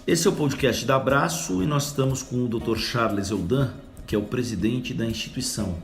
Esse é o podcast da Abraço e nós estamos com o Dr. Charles Euldan, que é o presidente da instituição.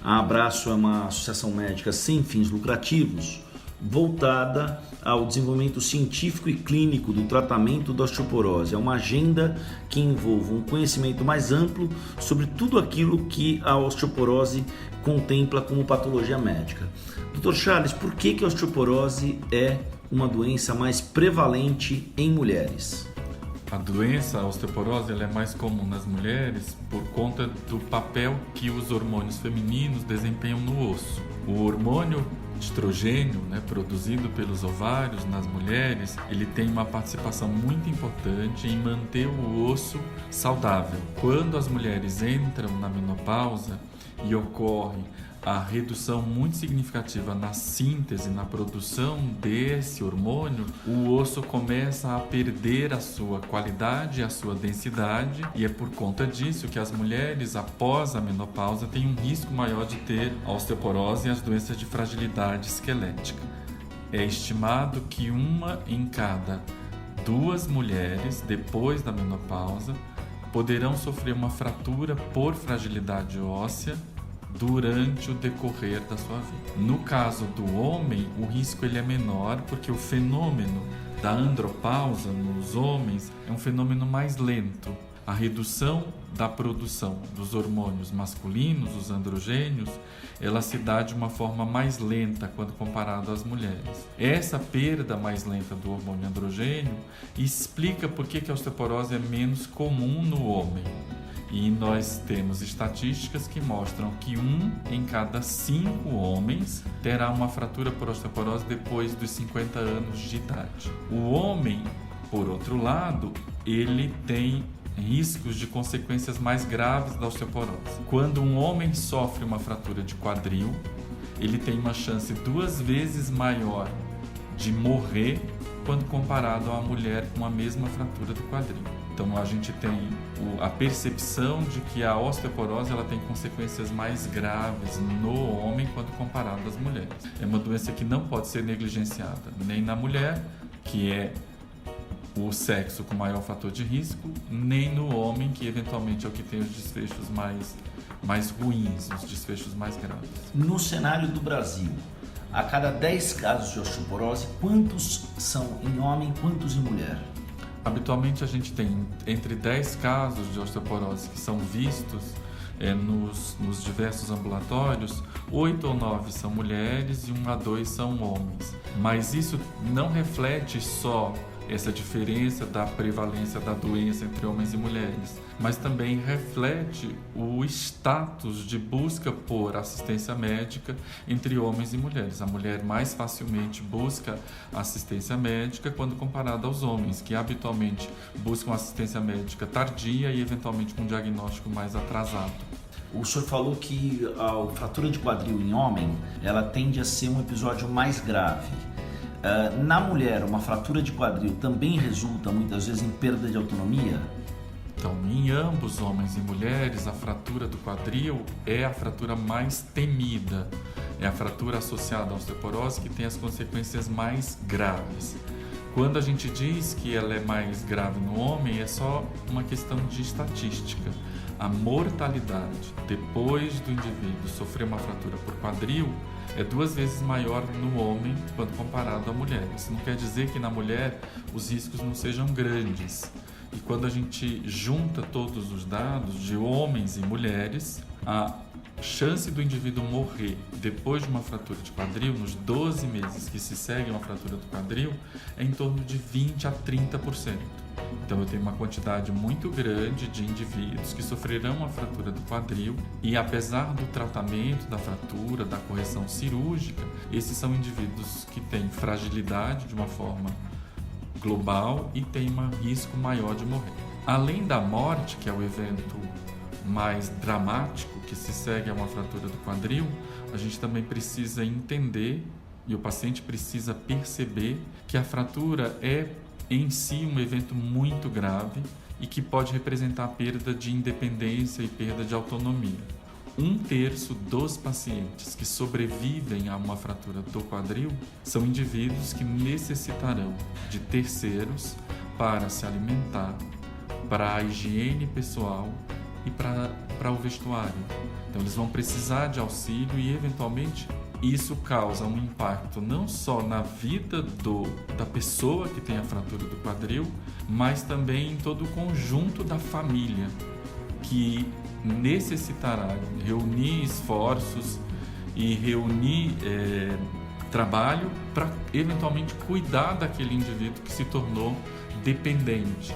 A Abraço é uma associação médica sem fins lucrativos, voltada ao desenvolvimento científico e clínico do tratamento da osteoporose. É uma agenda que envolve um conhecimento mais amplo sobre tudo aquilo que a osteoporose contempla como patologia médica. Dr. Charles, por que a osteoporose é uma doença mais prevalente em mulheres? A doença, a osteoporose, ela é mais comum nas mulheres por conta do papel que os hormônios femininos desempenham no osso. O hormônio estrogênio, produzido pelos ovários nas mulheres, ele tem uma participação muito importante em manter o osso saudável. Quando as mulheres entram na menopausa e ocorre a redução muito significativa na síntese, na produção desse hormônio, o osso começa a perder a sua qualidade, a sua densidade, e é por conta disso que as mulheres após a menopausa têm um risco maior de ter a osteoporose e as doenças de fragilidade esquelética. É estimado que 1 em cada 2 mulheres depois da menopausa poderão sofrer uma fratura por fragilidade óssea durante o decorrer da sua vida. No caso do homem, o risco ele é menor porque o fenômeno da andropausa nos homens é um fenômeno mais lento. A redução da produção dos hormônios masculinos, os androgênios, ela se dá de uma forma mais lenta quando comparado às mulheres. Essa perda mais lenta do hormônio androgênio explica por que a osteoporose é menos comum no homem. E nós temos estatísticas que mostram que 1 em cada 5 homens terá uma fratura por osteoporose depois dos 50 anos de idade. O homem, por outro lado, ele tem riscos de consequências mais graves da osteoporose. Quando um homem sofre uma fratura de quadril, ele tem uma chance 2 vezes maior de morrer quando comparado a uma mulher com a mesma fratura do quadril. Então a gente tem a percepção de que a osteoporose ela tem consequências mais graves no homem quando comparado às mulheres. É uma doença que não pode ser negligenciada nem na mulher, que é o sexo com maior fator de risco, nem no homem, que eventualmente é o que tem os desfechos mais ruins, os desfechos mais graves. No cenário do Brasil, a cada 10 casos de osteoporose, quantos são em homem e quantos em mulher? Habitualmente a gente tem entre 10 casos de osteoporose que são vistos nos diversos ambulatórios, 8 ou 9 são mulheres e 1 a 2 são homens. Mas isso não reflete só essa diferença da prevalência da doença entre homens e mulheres, mas também reflete o status de busca por assistência médica entre homens e mulheres. A mulher mais facilmente busca assistência médica quando comparada aos homens, que habitualmente buscam assistência médica tardia e eventualmente com um diagnóstico mais atrasado. O senhor falou que a fratura de quadril em homem, ela tende a ser um episódio mais grave. Na mulher, uma fratura de quadril também resulta muitas vezes em perda de autonomia? Então, em ambos, homens e mulheres, a fratura do quadril é a fratura mais temida. É a fratura associada à osteoporose que tem as consequências mais graves. Quando a gente diz que ela é mais grave no homem, é só uma questão de estatística. A mortalidade depois do indivíduo sofrer uma fratura por quadril é 2 vezes maior no homem quando comparado à mulher. Isso não quer dizer que na mulher os riscos não sejam grandes. E quando a gente junta todos os dados de homens e mulheres, a chance do indivíduo morrer depois de uma fratura de quadril, nos 12 meses que se segue uma fratura do quadril, é em torno de 20 a 30%. Então eu tenho uma quantidade muito grande de indivíduos que sofrerão uma fratura do quadril e, apesar do tratamento da fratura, da correção cirúrgica, esses são indivíduos que têm fragilidade de uma forma global e têm um risco maior de morrer. Além da morte, que é o evento mais dramático que se segue a uma fratura do quadril, a gente também precisa entender e o paciente precisa perceber que a fratura é em si um evento muito grave e que pode representar perda de independência e perda de autonomia. 1/3 dos pacientes que sobrevivem a uma fratura do quadril são indivíduos que necessitarão de terceiros para se alimentar, para a higiene pessoal e para o vestuário. Então eles vão precisar de auxílio e eventualmente isso causa um impacto não só na vida da pessoa que tem a fratura do quadril, mas também em todo o conjunto da família, que necessitará reunir esforços e reunir trabalho para eventualmente cuidar daquele indivíduo que se tornou dependente.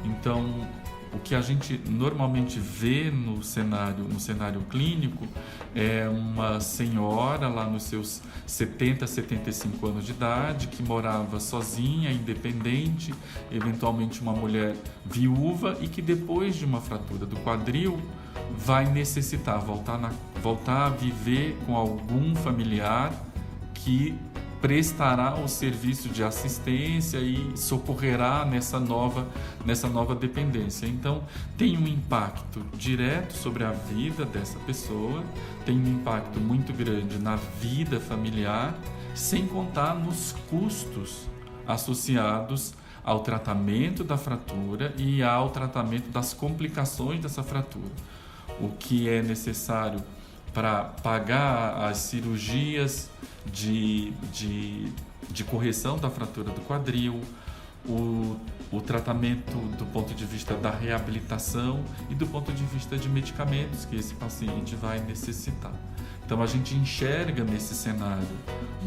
Então, o que a gente normalmente vê no cenário clínico é uma senhora lá nos seus 70, 75 anos de idade, que morava sozinha, independente, eventualmente uma mulher viúva e que depois de uma fratura do quadril vai necessitar voltar a viver com algum familiar que prestará o serviço de assistência e socorrerá nessa nova dependência. Então, tem um impacto direto sobre a vida dessa pessoa, tem um impacto muito grande na vida familiar, sem contar nos custos associados ao tratamento da fratura e ao tratamento das complicações dessa fratura. O que é necessário para pagar as cirurgias de correção da fratura do quadril, o tratamento do ponto de vista da reabilitação e do ponto de vista de medicamentos que esse paciente vai necessitar. Então a gente enxerga nesse cenário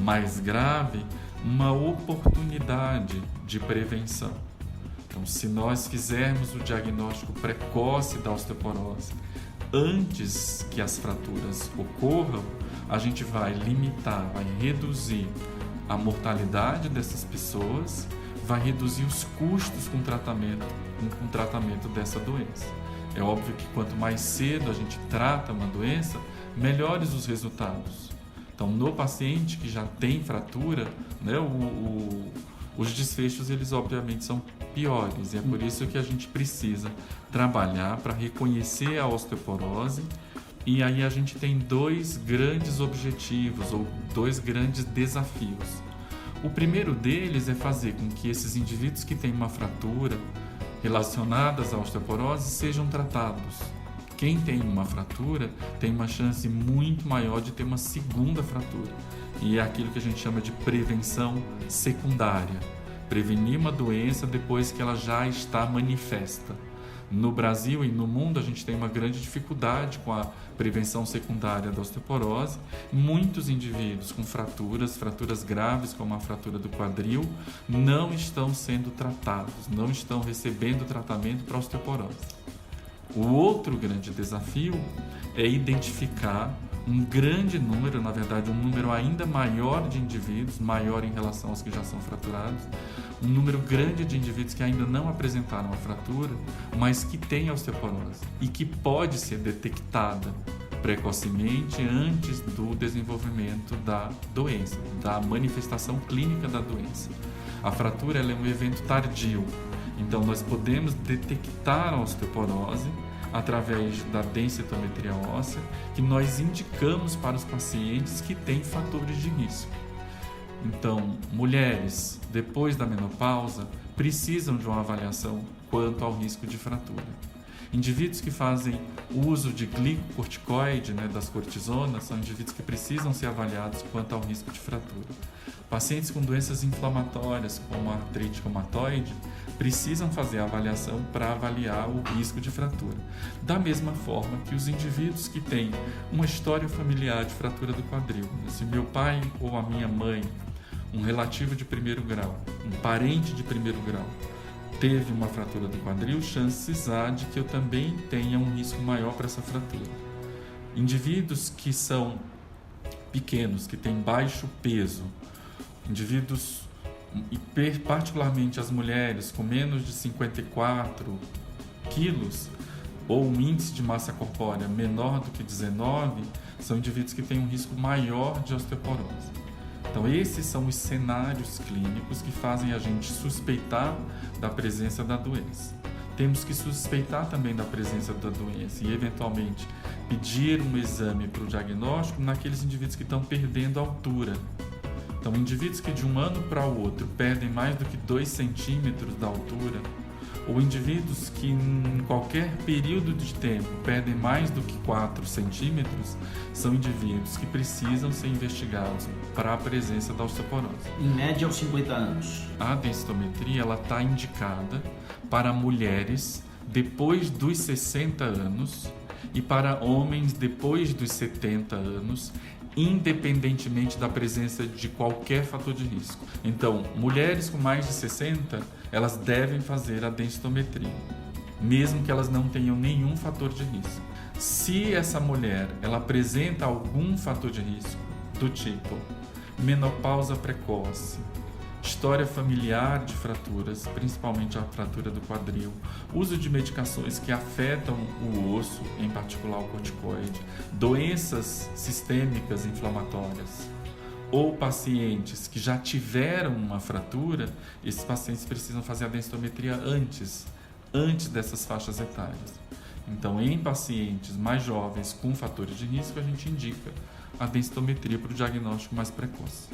mais grave uma oportunidade de prevenção. Então, se nós fizermos o diagnóstico precoce da osteoporose antes que as fraturas ocorram, a gente vai limitar, vai reduzir a mortalidade dessas pessoas, vai reduzir os custos com o tratamento dessa doença. É óbvio que quanto mais cedo a gente trata uma doença, melhores os resultados. Então, no paciente que já tem fratura, né, os desfechos, eles obviamente são piores, e é por isso que a gente precisa trabalhar para reconhecer a osteoporose. E aí a gente tem dois grandes objetivos, ou dois grandes desafios. O primeiro deles é fazer com que esses indivíduos que têm uma fratura relacionadas à osteoporose sejam tratados. Quem tem uma fratura tem uma chance muito maior de ter uma segunda fratura. E é aquilo que a gente chama de prevenção secundária. Prevenir uma doença depois que ela já está manifesta. No Brasil e no mundo, a gente tem uma grande dificuldade com a prevenção secundária da osteoporose. Muitos indivíduos com fraturas graves, como a fratura do quadril, não estão sendo tratados, não estão recebendo tratamento para osteoporose. O outro grande desafio é identificar um grande número, na verdade um número ainda maior de indivíduos, maior em relação aos que já são fraturados, um número grande de indivíduos que ainda não apresentaram a fratura, mas que têm osteoporose e que pode ser detectada precocemente antes do desenvolvimento da doença, da manifestação clínica da doença. A fratura ela é um evento tardio, então nós podemos detectar a osteoporose através da densitometria óssea, que nós indicamos para os pacientes que têm fatores de risco. Então, mulheres depois da menopausa precisam de uma avaliação quanto ao risco de fratura. Indivíduos que fazem uso de glicocorticoide, das cortisonas, são indivíduos que precisam ser avaliados quanto ao risco de fratura. Pacientes com doenças inflamatórias, como a artrite reumatoide, precisam fazer a avaliação para avaliar o risco de fratura. Da mesma forma que os indivíduos que têm uma história familiar de fratura do quadril, se meu pai ou a minha mãe, um relativo de primeiro grau, um parente de primeiro grau, teve uma fratura do quadril, chances há de que eu também tenha um risco maior para essa fratura. Indivíduos que são pequenos, que têm baixo peso, indivíduos, e particularmente as mulheres com menos de 54 quilos ou um índice de massa corpórea menor do que 19, são indivíduos que têm um risco maior de osteoporose. Então, esses são os cenários clínicos que fazem a gente suspeitar da presença da doença. Temos que suspeitar também da presença da doença e, eventualmente, pedir um exame para o diagnóstico naqueles indivíduos que estão perdendo altura. Então, indivíduos que de um ano para o outro perdem mais do que 2 centímetros da altura, ou indivíduos que em qualquer período de tempo perdem mais do que 4 centímetros, são indivíduos que precisam ser investigados para a presença da osteoporose. Em média, aos 50 anos. A densitometria está indicada para mulheres depois dos 60 anos e para homens depois dos 70 anos, independentemente da presença de qualquer fator de risco. Então, mulheres com mais de 60, elas devem fazer a densitometria, mesmo que elas não tenham nenhum fator de risco. Se essa mulher ela apresenta algum fator de risco, do tipo menopausa precoce, história familiar de fraturas, principalmente a fratura do quadril, uso de medicações que afetam o osso, em particular o corticoide, doenças sistêmicas inflamatórias, ou pacientes que já tiveram uma fratura, esses pacientes precisam fazer a densitometria antes dessas faixas etárias. Então, em pacientes mais jovens com fatores de risco, a gente indica a densitometria para o diagnóstico mais precoce.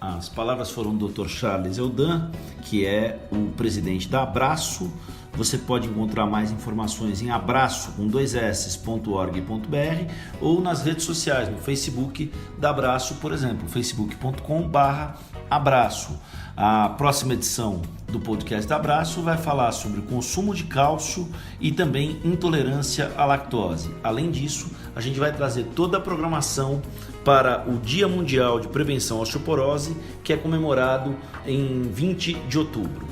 As palavras foram do Dr. Charles Eldin, que é o presidente da Abraço. Você pode encontrar mais informações em abraço.org.br ou nas redes sociais, no Facebook da Abraço, por exemplo, facebook.com/abraço. A próxima edição do podcast da Abraço vai falar sobre o consumo de cálcio e também intolerância à lactose. Além disso, a gente vai trazer toda a programação para o Dia Mundial de Prevenção à Osteoporose, que é comemorado em 20 de outubro.